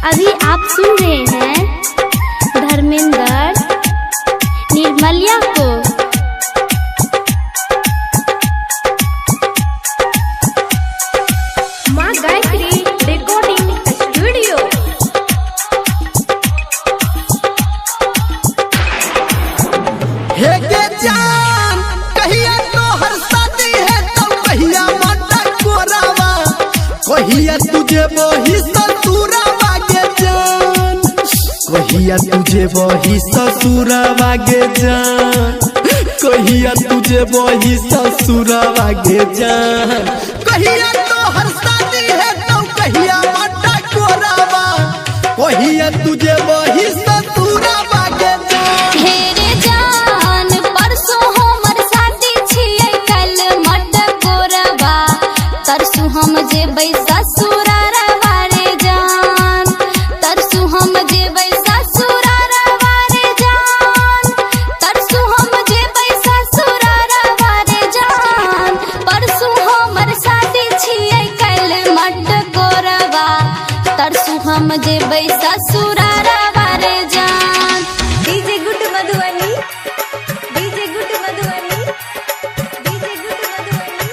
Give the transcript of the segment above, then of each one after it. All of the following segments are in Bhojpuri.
अभी आप सुन रहे हैं धर्मेंद्र निर्मलिया को। माँ गायत्री रिकॉर्डिंग स्टूडियो। हे के जान कहिया तो हर शादी है तो कहिया माता कोरावा, कहिया तुझे वही ससुरावा गे जान, कहिया तुझे वही ससुरावा गे जान, कहिया तुझे वही ससुरावा गे जान, कहिया तो हर शादी है तो कहिया माता कोरावा, कहिया तुझे वही ससुरावा गे जान। हेरे जान परसों हमर शादी छियै कल मट कोरबा, तरसू हम जेबै ससुरारवा रे जान, तरसू हम जेबै ससुरारवा रे जान, तरसू हम जेबै ससुरारवा रे जान, परसू हमर शादी छियै कल मट कोरबा, तरसू हम जेबै ससुरारवा रे जान। DJ good Madhubani, DJ good Madhubani, DJ good Madhubani.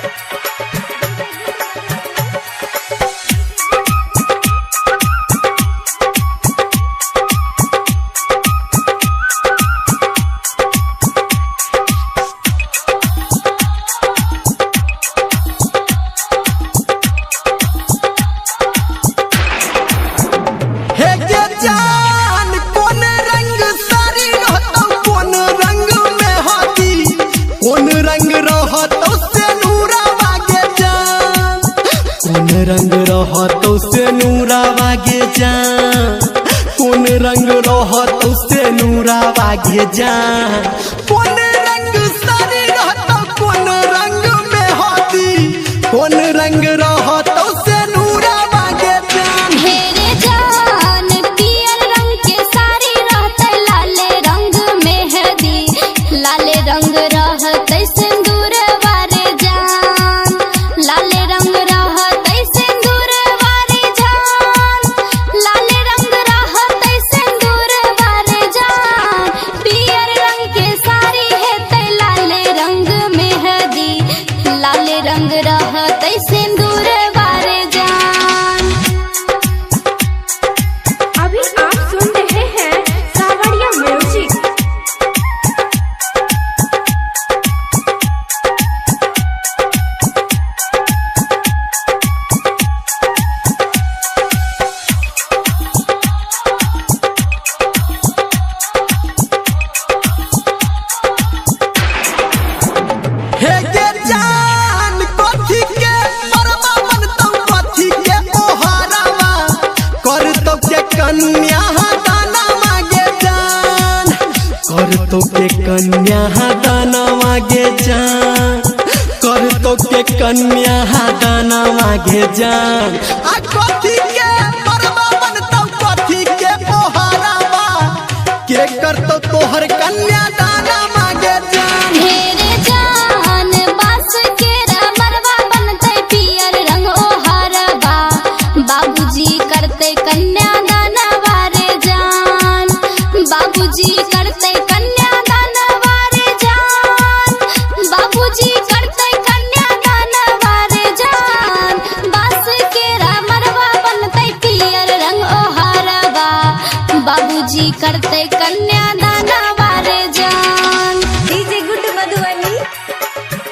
हे के जान कौन रंग सारी रहतो, कौन रंग में हाथी, कौन रंग रहतो से नूरावा गे जान, कौन रंग रहतो से नूरावा गे जान, कौन रंग रहतो से नूरावा गे जान, कौन रंग सारी रहतो, कौन रंग में हाथी, कौन रंग रहतो से नूरावा गे जान। हेरे जान पियर रंग के साड़ी रहते, लाले रंग मेहंदी, लाले रंग रहते सिंदूर वारे जान, लाले रंग रहते सिंदूर वारे जान, लाले रंग रहते सिंदूर वारे जान, पियर रंग के साड़ी हेते लाले रंग मेहंदी, लाले रंग रहते सिंदूर वारे जान। अभी आप सुन रहे हैं सावरिया म्यूजिक। हे के जान कथी के परवा बनतौ, कथी के ओहारावा, करतौ के कन्या दाना मांगे जान, करतौ के कन्या दाना मांगे जान, करतौ के कन्या दाना मांगे जान, आ कथी के परवा बनतौ, कथी के ओहारावा, के करतौ तोहर कन्या दाना मांगे जान। हेरे जान बास के मरवा बनते पियर रंग ओहरबा, बाबूजी करते कन्या दानवा रे जान, बाबूजी करते कन्या दानवा रे जान, बाबूजी करते कन्या दानवा रे जान, बास के मरवा बनते पियर रंग ओहरबा, बाबूजी करते कन्या दानवा रे जान। DJ good Madhubani,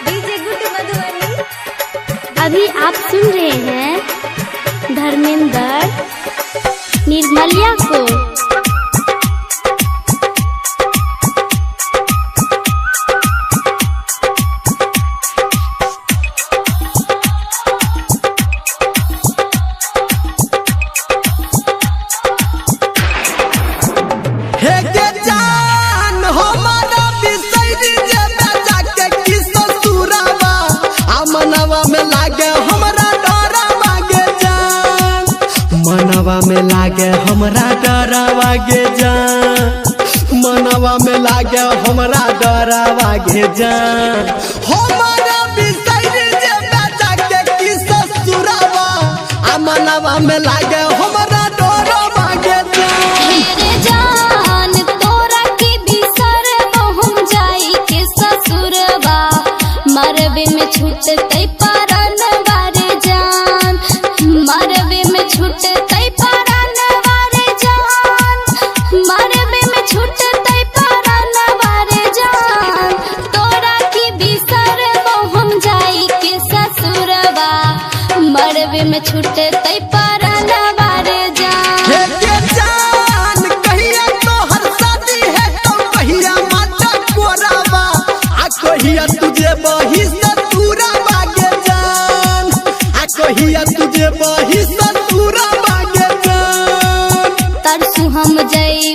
DJ good Madhubani. अभी आप सुन रहे हैं धर्मेंद्र निर्मलिया को। हे के जान हमारा बिसैरी जे बेटा के की ससुरावा, आ मनवा में लागे हमरा डरावा गे जान, मनवा में लागे हमरा डरावा गे जान, मनवा में लागे हमरा डरावा गे जान, हमारा बिसैरी जे बेटा के की ससुरावा, आ मनवा में लागे हमरा डरावा छूटतै परान वारे जान, मरवे में छूटतै परान वारे जान, मरवे में छूटतै परान वारे जान। तोरा की बिसर हम जाई के ससुरवा, मरवे में छूटतै परान वारे जान। हे के जान कहिया तोहर शादी है तो कहिया माता कोरावा, आ कहिया तुझे बही ससुरा बागे जान, आ कहिया तुझे बही ससुरा बागे जान। तरसू हम जई